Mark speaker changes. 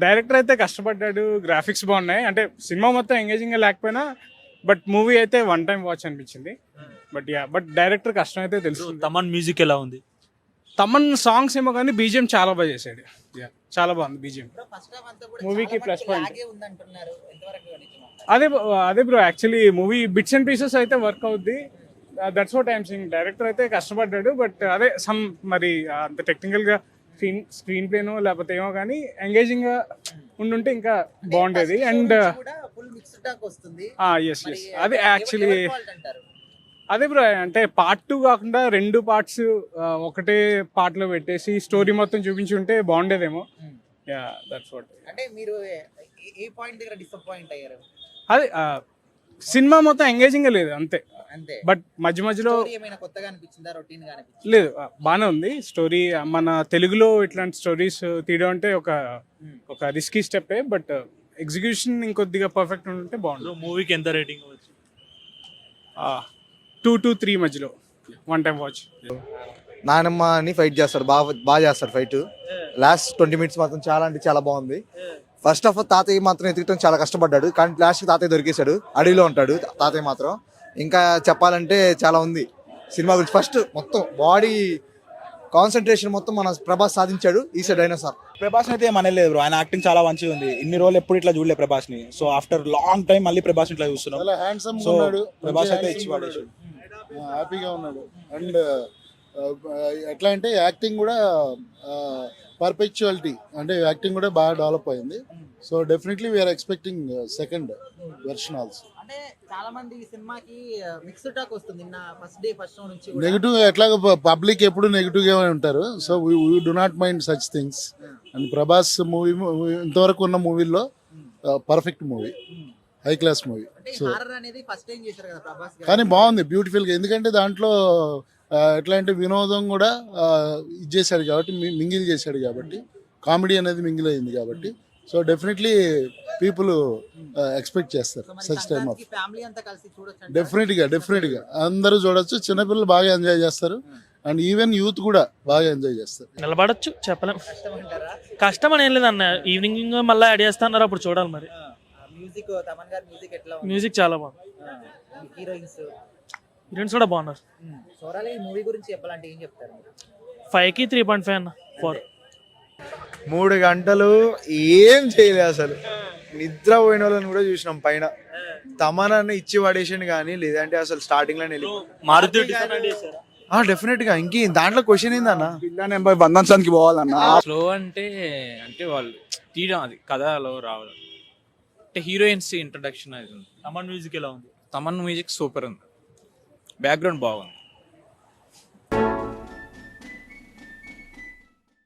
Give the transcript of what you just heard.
Speaker 1: Director అయితే కష్టపడ్డాడు, graphics బాగున్నాయి. అంటే సినిమా మొత్తం ఎంగేజింగ్ గా లేకపోయినా బట్ మూవీ అయితే వన్ టైం వాచ్ అనిపించింది. బట్ డైరెక్టర్ కష్టం అయితే తెలుసు.
Speaker 2: తమన్ మ్యూజిక్ ఎలా ఉంది?
Speaker 1: తమన్ సాంగ్స్ ఏమో కానీ బీజిఎం చాలా బాగా చేశాడు. చాలా బాగుంది బీజిఎం. మూవీకి ప్లస్ పాయింట్ అదే bro. Actually movie bits and pieces అయితే వర్క్ అవుద్ది. That's what I'm Singh. Director అయితే కష్టపడ్డాడు. బట్ అదే సమ్ మరి అంత టెక్నికల్ గా స్క్రీన్ ప్లేనో లేకపోతే ఏమో కానీ ఎంగేజింగ్ గా ఉండుంటే ఇంకా బాగుండేది. అండ్ ఎస్ ఎస్ అదే యాక్చువల్లీ అదే బ్రో. అంటే పార్ట్ 2 కాకుండా 2 పార్ట్స్ ఒకటే పార్ట్ లో పెట్టేసి స్టోరీ మొత్తం చూపించి ఉంటే బాగుండేదేమో. Yeah that's what.
Speaker 3: అంటే మీరు ఏ పాయింట్ దగ్గర డిసప్పాయింట్ అయ్యారు?
Speaker 1: అదే సినిమా మొత్తం ఎంగేజింగ్ గా లేదు అంతే. బట్ మధ్య మధ్యలో
Speaker 3: ఏమైనా కొత్తగా అనిపించిందా, రొటీన్ గా అనిపించిందా?
Speaker 1: లేదు, బాగానే ఉంది స్టోరీ. మన తెలుగులో ఇట్లాంటి స్టోరీస్ తీయడం అంటే ఒక రిస్కీ స్టెప్. బట్ ఎగ్జిక్యూషన్ ఇంకొద్దిగా పర్ఫెక్ట్ ఉంటే బాగుంటుంది.
Speaker 2: మూవీకి ఎంత రేటింగ్ ఇవ్వచ్చు?
Speaker 1: 2 to 3 మధ్యలో వన్ టైం వాచ్.
Speaker 4: నానమ్మ అని ఫైట్ చేస్తాడు, బాగా చేస్తాడు ఫైట్. లాస్ట్ 20 minutes మాత్రం చాలా అంటే చాలా బాగుంది. ఫస్ట్ ఆఫ్ ఆల్ తాతయ్య మాత్రం ఎత్తుకటం చాలా కష్టపడ్డాడు, కానీ లాస్ట్కి తాతయ్య దొరికేశాడు. అడవిలో ఉంటాడు తాతయ్య మాత్రం. ఇంకా చెప్పాలంటే చాలా ఉంది సినిమా గురించి. ఫస్ట్ మొత్తం బాడీ కాన్సన్ట్రేషన్ మొత్తం మన ప్రభాస్ సాధించాడు. ఈసారి డైనోసార్.
Speaker 5: ప్రభాస్ అయితే ఏమనలేదు బ్రో, ఆయన యాక్టింగ్ చాలా మంచిగా ఉంది. ఇన్ని రోజులు ఎప్పుడు ఇట్లా చూడలేదు ప్రభాస్ ని. సో ఆఫ్టర్ లాంగ్ టైం మళ్ళీ ప్రభాస్ ఇట్లా చూస్తున్నాం.
Speaker 6: సో
Speaker 5: ప్రభాస్ అయితే ఇచ్చి పడేసాడు,
Speaker 6: హ్యాపీగా ఉన్నాడు. అండ్ ఎట్లా అంటే యాక్టింగ్ కూడా పర్ఫెక్చువాలిటీ, అంటే యాక్టింగ్ కూడా బాగా డెవలప్ అయింది. So definitely we're expecting second version also.
Speaker 3: అంటే చాలా మంది ఈ సినిమాకి మిక్స్డ్ టాక్ వస్తుంది. నిన్న ఫస్ట్ షో నుంచి
Speaker 6: నెగిటివ్, ఎట్లాగ పబ్లిక్ ఎప్పుడు నెగిటివ్ గా ఉంటారు. So we do not mind such things. And Prabhas movie ఇంతవరకు ఉన్న మూవీల్లో perfect movie, high class movie. So కానీ బాగుంది, బ్యూటిఫుల్ గా. ఎందుకంటే దాంట్లో ఎట్లా అంటే వినోదం కూడా ఇది చేశాడు కాబట్టి, మింగిల్ చేశాడు కాబట్టి, కామెడీ అనేది మింగిల్ అయింది కాబట్టి. సో డెఫినెట్లీ పీపుల్ ఎక్స్పెక్ట్ చేస్తారు సచ్ టైమ్ ఆఫ్. డెఫినెట్గా అందరూ చూడొచ్చు. చిన్నపిల్లలు బాగా ఎంజాయ్ చేస్తారు, అండ్ ఈవెన్ యూత్ కూడా బాగా ఎంజాయ్ చేస్తారు.
Speaker 2: నిలబడచ్చు, చెప్పలేం. కష్టం అని ఏం లేదన్న. ఈవినింగ్ మళ్ళీ యాడ్ చేస్తున్నారు, అప్పుడు చూడాలి మరి. మ్యూజిక్ చాలా బాగుంది. హీరోయిన్స్ కూడా బాగున్నారు. 5కి 3.5 అన్న. 4
Speaker 4: 3 గంటలు ఏం చేయలేదు అసలు. నిద్ర పోయిన వాళ్ళని కూడా చూసినాం పైన. తమనని ఇచ్చి పడేసాను కానీ, లేదంటే అసలు స్టార్టింగ్ లోనే డెఫినెట్ గా. ఇంక దాంట్లో క్వశ్చన్ ఏందన్న, బంధానికి పోవాలన్న.
Speaker 7: స్లో అంటే వాళ్ళు తీయడం, అది కథలో రావడం. అంటే హీరోయిన్స్ ఇంట్రడక్షన్ అది ఉంది.
Speaker 2: తమన్ మ్యూజిక్ ఎలా ఉంది?
Speaker 7: తమన్ మ్యూజిక్ సూపర్ ఉంది, బ్యాక్గ్రౌండ్ బాగుంది.